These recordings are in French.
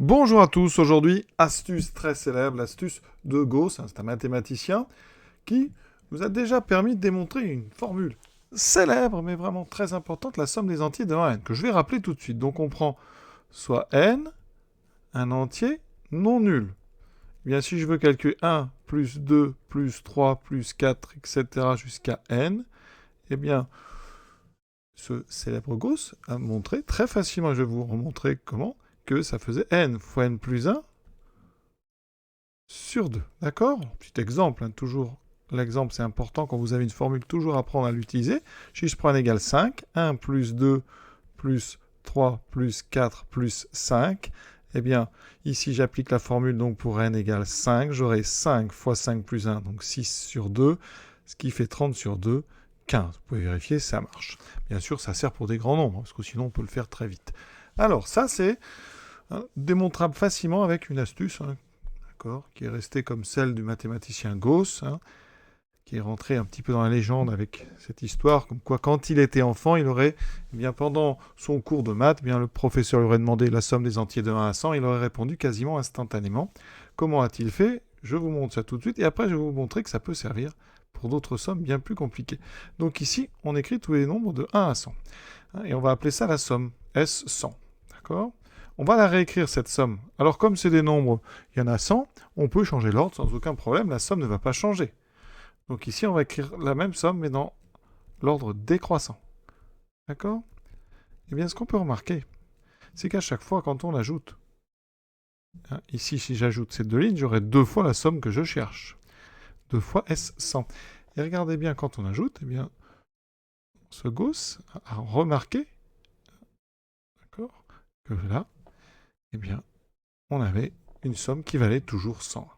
Bonjour à tous, aujourd'hui, astuce très célèbre, l'astuce de Gauss, c'est un mathématicien qui nous a déjà permis de démontrer une formule célèbre, mais vraiment très importante, la somme des entiers de 1 à n, que je vais rappeler tout de suite. Donc on prend soit n, un entier non nul. Eh bien, si je veux calculer 1 plus 2 plus 3 plus 4, etc. jusqu'à n, eh bien, ce célèbre Gauss a montré très facilement, je vais vous remontrer comment, que ça faisait n fois n plus 1 sur 2. D'accord? Petit exemple, toujours. L'exemple, c'est important quand vous avez une formule, toujours apprendre à l'utiliser. Si je prends n égale 5, 1 plus 2 plus 3 plus 4 plus 5, eh bien, ici, j'applique la formule donc pour n égale 5. J'aurai 5 fois 5 plus 1, donc 6 sur 2, ce qui fait 30 sur 2, 15. Vous pouvez vérifier, ça marche. Bien sûr, ça sert pour des grands nombres, parce que sinon, on peut le faire très vite. Alors, ça, c'est démontrable facilement avec une astuce, qui est restée comme celle du mathématicien Gauss, qui est rentré un petit peu dans la légende avec cette histoire, comme quoi quand il était enfant, il aurait, pendant son cours de maths, le professeur lui aurait demandé la somme des entiers de 1 à 100, il aurait répondu quasiment instantanément. Comment a-t-il fait? Je vous montre ça tout de suite, et après je vais vous montrer que ça peut servir pour d'autres sommes bien plus compliquées. Donc ici, on écrit tous les nombres de 1 à 100, et on va appeler ça la somme, S100, d'accord? On va la réécrire, cette somme. Alors, comme c'est des nombres, il y en a 100, on peut changer l'ordre sans aucun problème, la somme ne va pas changer. Donc ici, on va écrire la même somme, mais dans l'ordre décroissant. D'accord? Eh bien, ce qu'on peut remarquer, c'est qu'à chaque fois, quand on ajoute, ici, si j'ajoute ces deux lignes, j'aurai deux fois la somme que je cherche. 2 fois S100. Et regardez bien, quand on ajoute, eh bien, ce Gauss a remarqué, d'accord, que là, eh bien, on avait une somme qui valait toujours 100.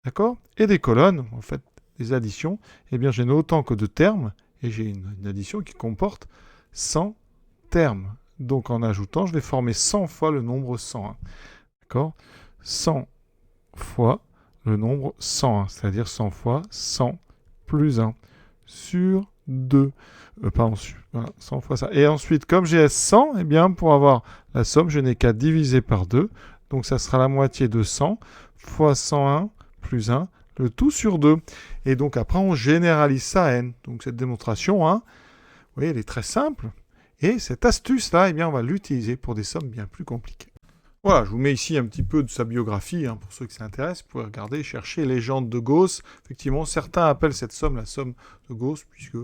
D'accord? Et des colonnes, en fait, des additions, eh bien, j'ai autant que de termes, et j'ai une addition qui comporte 100 termes. Donc, en ajoutant, je vais former 100 fois le nombre 101. D'accord? 100 fois le nombre 101, c'est-à-dire 100 fois 100 plus 1 sur 2. Voilà, 100 fois ça. Et ensuite, comme j'ai 100, eh bien, pour avoir la somme, je n'ai qu'à diviser par 2. Donc, ça sera la moitié de 100 fois 101 plus 1, le tout sur 2. Et donc, après, on généralise ça à n. Donc, cette démonstration, vous voyez, elle est très simple. Et cette astuce-là, eh bien, on va l'utiliser pour des sommes bien plus compliquées. Voilà, je vous mets ici un petit peu de sa biographie, pour ceux qui s'intéressent. Vous pouvez regarder, chercher légende de Gauss. Effectivement, certains appellent cette somme la somme de Gauss, puisque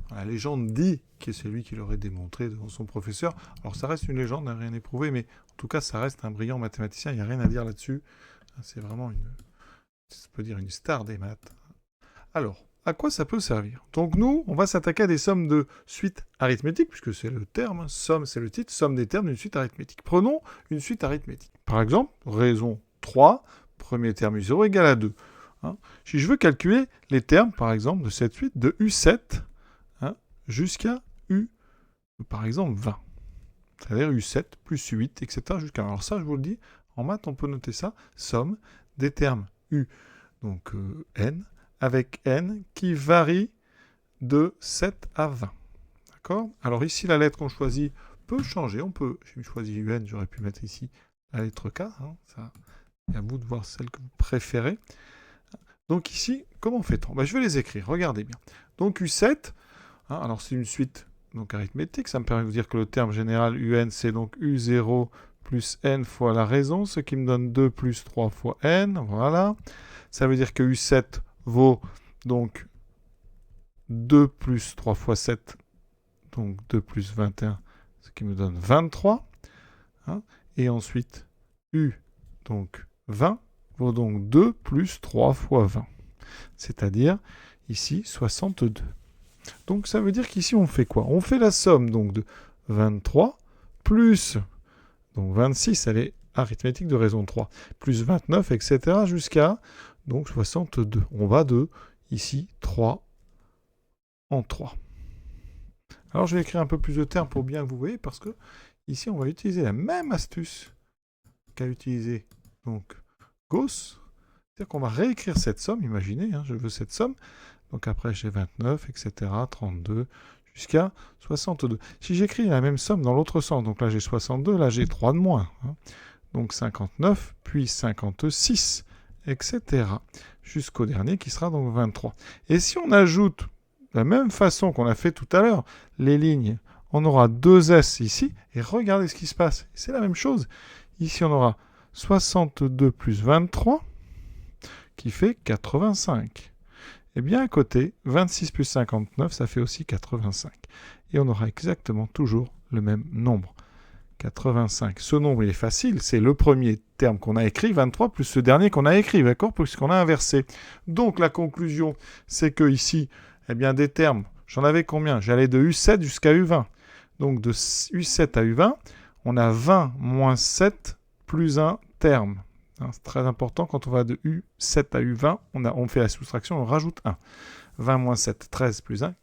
la légende dit que c'est lui qui l'aurait démontré devant son professeur. Alors ça reste une légende, rien n'est prouvé, mais en tout cas, ça reste un brillant mathématicien, il n'y a rien à dire là-dessus. C'est vraiment une star des maths. Alors, à quoi ça peut servir? Donc nous, on va s'attaquer à des sommes de suite arithmétique, puisque c'est le terme, somme c'est le titre, somme des termes d'une suite arithmétique. Prenons une suite arithmétique. Par exemple, raison 3, premier terme U0 égale à 2. Si je veux calculer les termes, par exemple, de cette suite de U7 jusqu'à U, par exemple, 20. C'est-à-dire U7 plus U8, etc. jusqu'à 1. Alors ça, je vous le dis, en maths, on peut noter ça, somme des termes U, donc n, avec n qui varie de 7 à 20. D'accord? Alors ici, la lettre qu'on choisit peut changer. J'ai choisi UN, j'aurais pu mettre ici la lettre K. Ça, c'est à vous de voir celle que vous préférez. Donc ici, comment fait-on? Je vais les écrire, regardez bien. Donc U7, alors c'est une suite donc arithmétique, ça me permet de vous dire que le terme général UN, c'est donc U0 plus n fois la raison, ce qui me donne 2 plus 3 fois n, voilà. Ça veut dire que U7 vaut donc 2 plus 3 fois 7, donc 2 plus 21, ce qui me donne 23. Et ensuite, U, donc 20, vaut donc 2 plus 3 fois 20, c'est-à-dire ici 62. Donc ça veut dire qu'ici on fait quoi? On fait la somme donc de 23 plus donc 26, elle est arithmétique de raison 3, plus 29, etc. jusqu'à donc 62. On va de ici 3 en 3. Alors je vais écrire un peu plus de termes pour bien que vous voyez, parce que ici on va utiliser la même astuce qu'a utilisé donc Gauss. C'est-à-dire qu'on va réécrire cette somme, imaginez, je veux cette somme. Donc après j'ai 29, etc., 32, jusqu'à 62. Si j'écris la même somme dans l'autre sens, donc là j'ai 62, là j'ai 3 de moins. donc 59, puis 56, etc. Jusqu'au dernier qui sera donc 23. Et si on ajoute de la même façon qu'on a fait tout à l'heure, les lignes, on aura 2S ici, et regardez ce qui se passe. C'est la même chose. Ici, on aura 62 plus 23, qui fait 85. Et bien à côté, 26 plus 59, ça fait aussi 85. Et on aura exactement toujours le même nombre. 85. Ce nombre, il est facile. C'est le premier terme qu'on a écrit, 23, plus ce dernier qu'on a écrit, d'accord, puisqu'on a inversé. Donc la conclusion, c'est que ici, eh bien, des termes, j'en avais combien? J'allais de U7 jusqu'à U20. Donc de U7 à U20, on a 20 moins 7 plus un terme. C'est très important, quand on va de U7 à U20, on fait la soustraction, on rajoute 1. 20 moins 7, 13 plus 1.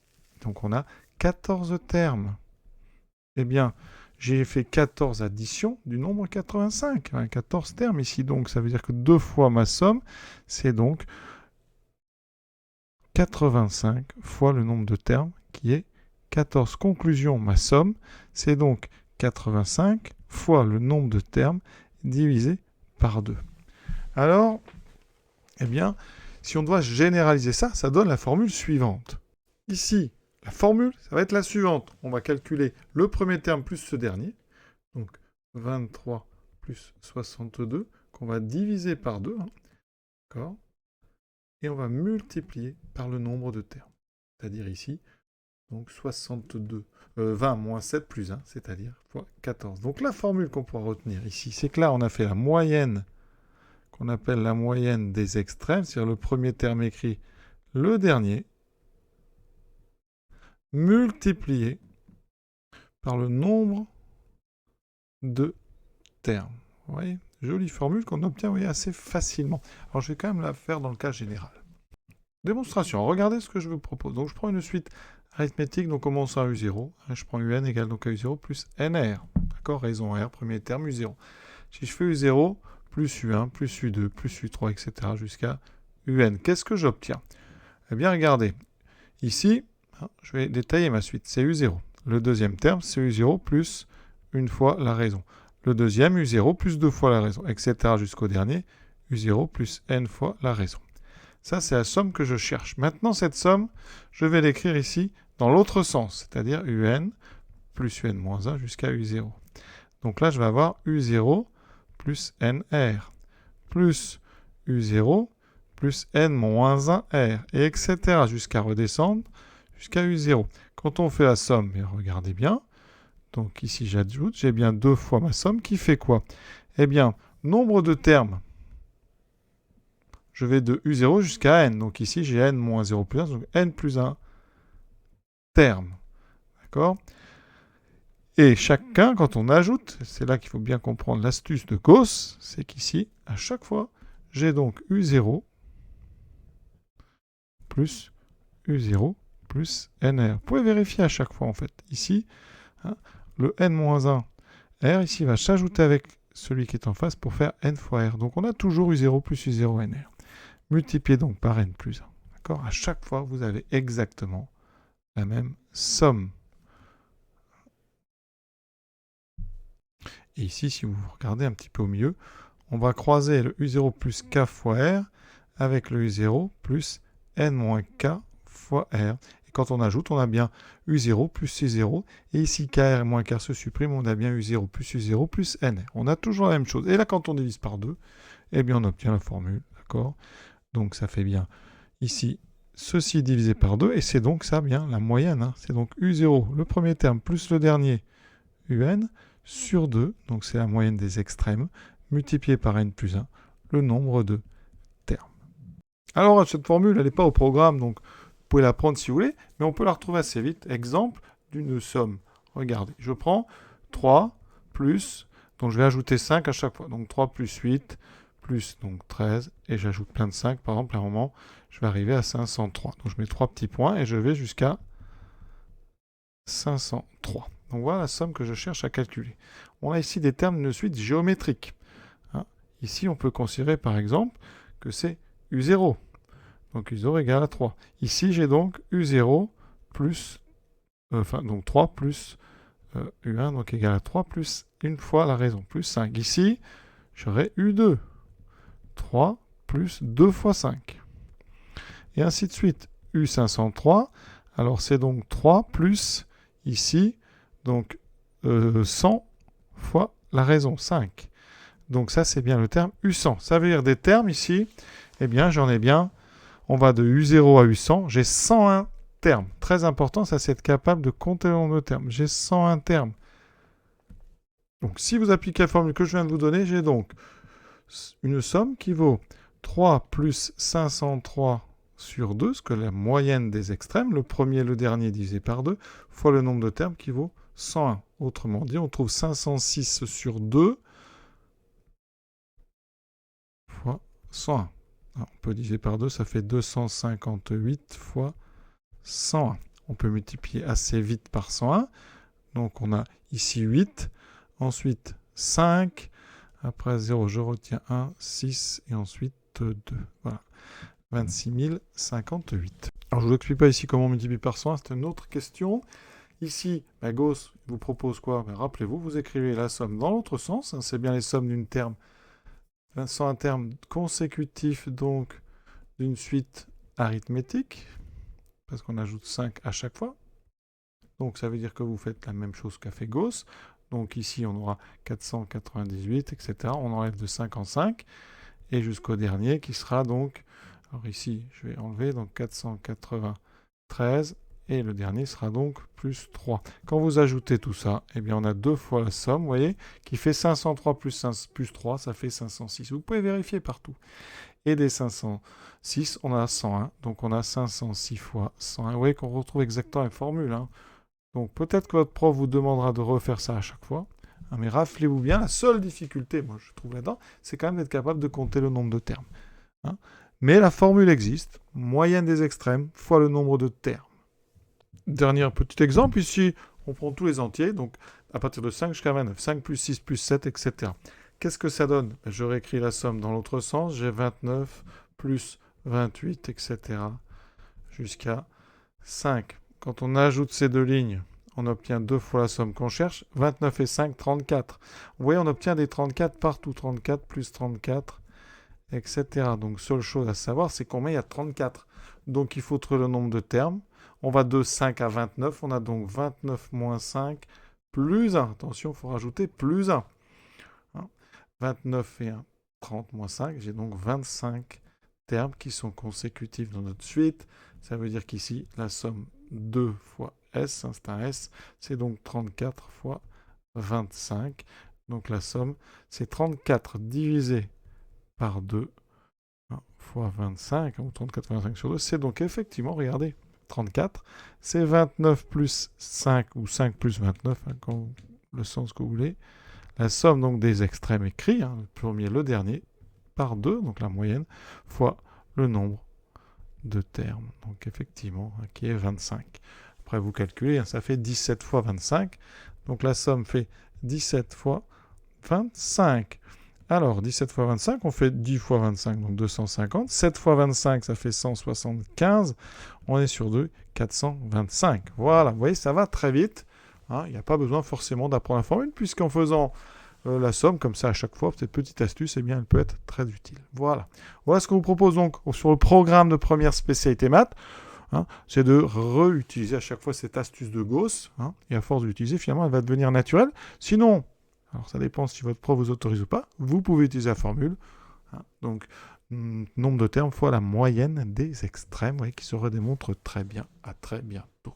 Donc on a 14 termes. Eh bien, j'ai fait 14 additions du nombre 85. 14 termes ici, donc ça veut dire que 2 fois ma somme, c'est donc 85 fois le nombre de termes qui est 14. Conclusion, ma somme, c'est donc 85 fois le nombre de termes divisé par 2. Alors, eh bien, si on doit généraliser ça, ça donne la formule suivante. Ici, la formule, ça va être la suivante. On va calculer le premier terme plus ce dernier, donc 23 plus 62, qu'on va diviser par 2, d'accord, et on va multiplier par le nombre de termes, c'est-à-dire ici, donc 20 moins 7 plus 1, c'est-à-dire fois 14. Donc la formule qu'on pourra retenir ici, c'est que là, on a fait la moyenne, qu'on appelle la moyenne des extrêmes, c'est-à-dire le premier terme écrit, le dernier, multiplié par le nombre de termes. Vous voyez, jolie formule qu'on obtient assez facilement. Alors je vais quand même la faire dans le cas général. Démonstration, regardez ce que je vous propose. Donc je prends une suite arithmétique, donc commençant à U0. Je prends UN égale donc à U0 plus NR. D'accord, raison R, premier terme U0. Si je fais U0 plus U1 plus U2 plus U3, etc. jusqu'à UN, qu'est-ce que j'obtiens? Eh bien regardez, ici, je vais détailler ma suite. C'est U0. Le deuxième terme, c'est U0 plus une fois la raison. Le deuxième, U0 plus 2 fois la raison, etc. jusqu'au dernier, U0 plus N fois la raison. Ça, c'est la somme que je cherche. Maintenant, cette somme, je vais l'écrire ici dans l'autre sens, c'est-à-dire UN plus UN moins 1 jusqu'à U0. Donc là, je vais avoir U0 plus NR plus U0 plus N moins 1R, et etc. jusqu'à redescendre jusqu'à U0. Quand on fait la somme, regardez bien, donc ici j'ajoute, j'ai bien 2 fois ma somme qui fait quoi? Eh bien, nombre de termes, je vais de U0 jusqu'à N. Donc ici j'ai N moins 0 plus 1, donc N plus 1 termes. D'accord? Et chacun, quand on ajoute, c'est là qu'il faut bien comprendre l'astuce de Gauss, c'est qu'ici, à chaque fois, j'ai donc U0 plus U0 plus NR. Vous pouvez vérifier à chaque fois en fait. Ici, le N-1 R ici va s'ajouter avec celui qui est en face pour faire N fois R. Donc on a toujours U0 plus U0 NR. Multiplié donc par N plus 1. D'accord? À chaque fois, vous avez exactement la même somme. Et ici, si vous regardez un petit peu au milieu, on va croiser le U0 plus K fois R avec le U0 plus N moins K fois R. Et quand on ajoute, on a bien U0 plus U0. Et ici, KR moins K se supprime, on a bien U0 plus NR. On a toujours la même chose. Et là, quand on divise par 2, eh bien, on obtient la formule. D'accord? Donc, ça fait bien ici, ceci divisé par 2. Et c'est donc ça, bien, la moyenne. C'est donc U0, le premier terme, plus le dernier, UN, sur 2. Donc, c'est la moyenne des extrêmes, multiplié par N plus 1, le nombre de termes. Alors, cette formule, elle n'est pas au programme, donc vous pouvez la prendre si vous voulez, mais on peut la retrouver assez vite. Exemple d'une somme. Regardez, je prends 3 plus, donc je vais ajouter 5 à chaque fois. Donc 3 plus 8 plus donc 13, et j'ajoute plein de 5. Par exemple, à un moment, je vais arriver à 503. Donc je mets 3 petits points et je vais jusqu'à 503. Donc voilà la somme que je cherche à calculer. On a ici des termes d'une suite géométrique. Ici, on peut considérer par exemple que c'est U0. Donc U0 égale à 3. Ici, j'ai donc U0 plus, donc 3 plus U1, donc égal à 3 plus une fois la raison, plus 5. Ici, j'aurais U2. 3 plus 2 fois 5. Et ainsi de suite. U503, alors c'est donc 3 plus, ici, donc 100 fois la raison 5. Donc ça, c'est bien le terme U100. Ça veut dire des termes ici, eh bien, j'en ai bien, on va de U0 à U100, j'ai 101 termes. Très important, ça, c'est être capable de compter le nombre de termes. J'ai 101 termes. Donc, si vous appliquez la formule que je viens de vous donner, j'ai donc une somme qui vaut 3 plus 503 sur 2, ce que la moyenne des extrêmes, le premier et le dernier divisé par 2, fois le nombre de termes qui vaut 101. Autrement dit, on trouve 506 sur 2 fois 101. Alors, on peut diviser par 2, ça fait 258 fois 101. On peut multiplier assez vite par 101. Donc on a ici 8, ensuite 5, après 0, je retiens 1, 6 et ensuite 2. Voilà, 26 058. Alors je ne vous explique pas ici comment on multiplie par 101, c'est une autre question. Ici, Gauss vous propose quoi? Rappelez-vous, vous écrivez la somme dans l'autre sens, hein, c'est bien les sommes d'une terme. 101 termes consécutifs donc d'une suite arithmétique, parce qu'on ajoute 5 à chaque fois. Donc ça veut dire que vous faites la même chose qu'a fait Gauss. Donc ici on aura 498, etc. On enlève de 5 en 5. Et jusqu'au dernier qui sera donc, alors ici je vais enlever, donc 493. Et le dernier sera donc plus 3. Quand vous ajoutez tout ça, eh bien on a 2 fois la somme, vous voyez, qui fait 503 plus 3, ça fait 506. Vous pouvez vérifier partout. Et des 506, on a 101. Donc on a 506 fois 101. Vous voyez qu'on retrouve exactement la formule, hein. Donc peut-être que votre prof vous demandera de refaire ça à chaque fois. Hein, mais rappelez-vous bien, la seule difficulté, moi je trouve là-dedans, c'est quand même d'être capable de compter le nombre de termes. Hein. Mais la formule existe, moyenne des extrêmes fois le nombre de termes. Dernier petit exemple, ici, on prend tous les entiers, donc à partir de 5 jusqu'à 29. 5 plus 6 plus 7, etc. Qu'est-ce que ça donne? Je réécris la somme dans l'autre sens. J'ai 29 plus 28, etc. jusqu'à 5. Quand on ajoute ces deux lignes, on obtient 2 fois la somme qu'on cherche. 29 et 5, 34. Vous voyez, on obtient des 34 partout. 34 plus 34, etc. Donc, seule chose à savoir, c'est combien il y a 34. Donc, il faut trouver le nombre de termes. On va de 5 à 29. On a donc 29 moins 5 plus 1. Attention, il faut rajouter plus 1. 29 et 1, 30 moins 5. J'ai donc 25 termes qui sont consécutifs dans notre suite. Ça veut dire qu'ici, la somme 2 fois S, hein, c'est un S, c'est donc 34 fois 25. Donc la somme, c'est 34 divisé par 2 hein, fois 25, ou 34 fois 25 sur 2. C'est donc effectivement, regardez, 34, c'est 29 plus 5, ou 5 plus 29, hein, quand le sens que vous voulez. La somme donc des extrêmes écrits, hein, le premier, le dernier, par 2, donc la moyenne, fois le nombre de termes. Donc effectivement, hein, qui est 25. Après vous calculez, hein, ça fait 17 fois 25. Donc la somme fait 17 fois 25. Alors 17 fois 25, on fait 10 fois 25, donc 250. 7 fois 25, ça fait 175. On est sur 2, 425. Voilà, vous voyez, ça va très vite. Hein, il n'y a pas besoin forcément d'apprendre la formule, puisqu'en faisant la somme comme ça à chaque fois, cette petite astuce, eh bien, elle peut être très utile. Voilà. Voilà ce qu'on vous propose donc sur le programme de première spécialité maths. Hein, c'est de réutiliser à chaque fois cette astuce de Gauss. Hein, et à force d'utiliser, finalement, elle va devenir naturelle. Sinon, alors ça dépend si votre prof vous autorise ou pas, vous pouvez utiliser la formule. Hein, donc, nombre de termes fois la moyenne des extrêmes, qui se redémontre très bien. À très bientôt.